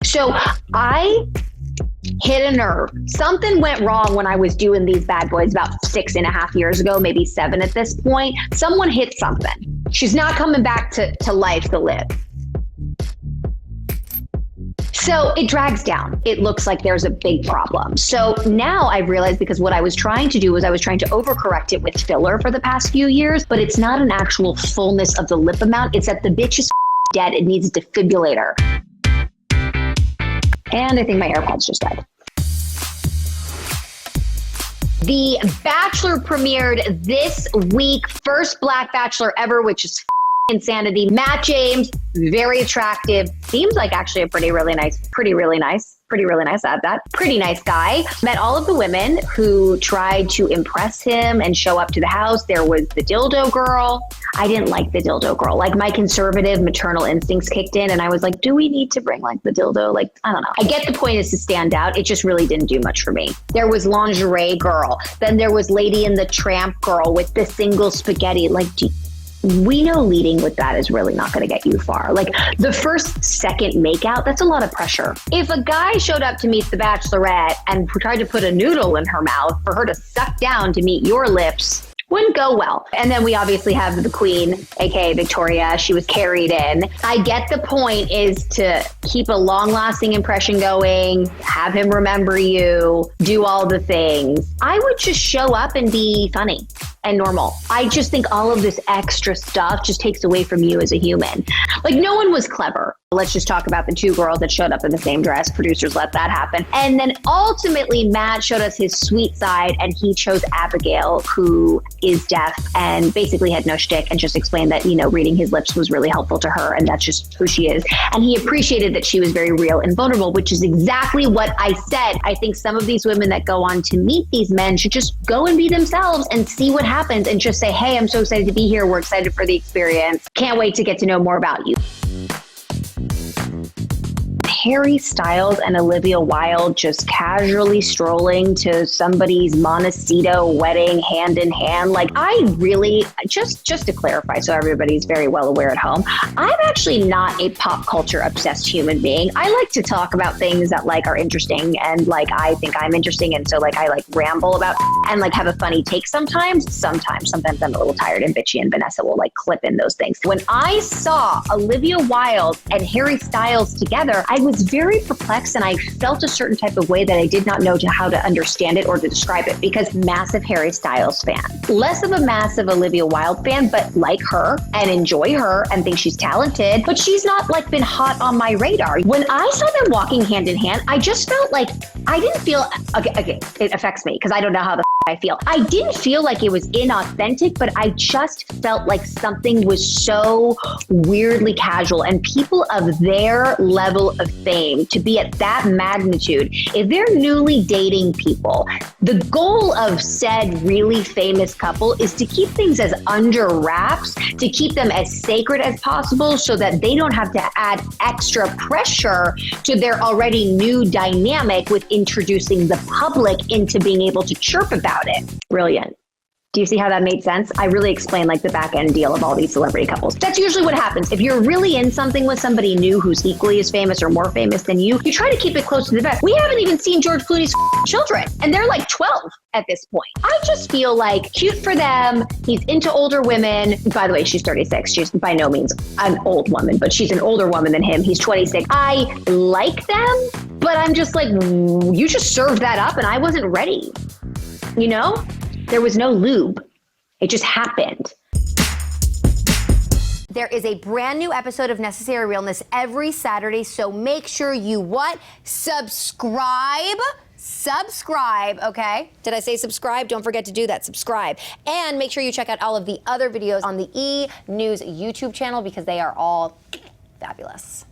So I hit a nerve. Something went wrong when I was doing these bad boys about 6.5 years ago, maybe 7 at this point. Someone hit something. She's not coming back to life to live. So it drags down. It looks like there's a big problem. So now I've realized, because what I was trying to do was I was trying to overcorrect it with filler for the past few years, but it's not an actual fullness of the lip amount. It's that the bitch is dead. It needs a defibrillator. And I think my AirPods just died. The Bachelor premiered this week. First Black Bachelor ever, which is insanity. Matt James, very attractive. Seems like actually a pretty nice guy. Met all of the women who tried to impress him and show up to the house. There was the dildo girl. I didn't like the dildo girl. Like, my conservative maternal instincts kicked in and I was like, do we need to bring like the dildo? Like, I don't know. I get the point is to stand out. It just really didn't do much for me. There was lingerie girl. Then there was Lady in the Tramp girl with the single spaghetti. Like, we know leading with that is really not going to get you far. Like, the first second makeout, that's a lot of pressure. If a guy showed up to meet the Bachelorette and tried to put a noodle in her mouth for her to suck down to meet your lips, wouldn't go well. And then we obviously have the queen, aka Victoria. She was carried in. I get the point is to keep a long-lasting impression going, have him remember you, do all the things. I would just show up and be funny and normal. I just think all of this extra stuff just takes away from you as a human. Like, no one was clever. Let's just talk about the 2 girls that showed up in the same dress. Producers let that happen. And then ultimately, Matt showed us his sweet side, and he chose Abigail, who is deaf and basically had no shtick, and just explained that, you know, reading his lips was really helpful to her, and that's just who she is. And he appreciated that she was very real and vulnerable, which is exactly what I said. I think some of these women that go on to meet these men should just go and be themselves and see what happens, and just say, hey, I'm so excited to be here. We're excited for the experience. Can't wait to get to know more about you. Harry Styles and Olivia Wilde just casually strolling to somebody's Montecito wedding hand in hand. Like, I really, just to clarify so everybody's very well aware at home, I'm actually not a pop culture obsessed human being. I like to talk about things that like are interesting and like I think I'm interesting, and so like I like ramble about and like have a funny take sometimes. Sometimes I'm a little tired and bitchy, and Vanessa will like clip in those things. When I saw Olivia Wilde and Harry Styles together, I was very perplexed, and I felt a certain type of way that I did not know how to understand it or to describe it, because massive Harry Styles fan. Less of a massive Olivia Wilde fan, but like her and enjoy her and think she's talented, but she's not like been hot on my radar. When I saw them walking hand in hand, I just felt like I didn't feel, okay, it affects me because I don't know how the I feel. I didn't feel like it was inauthentic, but I just felt like something was so weirdly casual, and people of their level of fame to be at that magnitude, if they're newly dating people, the goal of said really famous couple is to keep things as under wraps, to keep them as sacred as possible so that they don't have to add extra pressure to their already new dynamic with introducing the public into being able to chirp about it. Brilliant. Do you see how that made sense? I really explained like the back end deal of all these celebrity couples. That's usually what happens. If you're really in something with somebody new who's equally as famous or more famous than you try to keep it close to the vest. We haven't even seen George Clooney's children, and they're like 12 at this point. I just feel like cute for them. He's into older women. By the way, she's 36. She's by no means an old woman, but she's an older woman than him. He's 26. I like them, but I'm just like, you just served that up and I wasn't ready. You know? There was no lube. It just happened. There is a brand new episode of Necessary Realness every Saturday, so make sure you what? Subscribe, okay? Did I say subscribe? Don't forget to do that, subscribe. And make sure you check out all of the other videos on the E! News YouTube channel because they are all fabulous.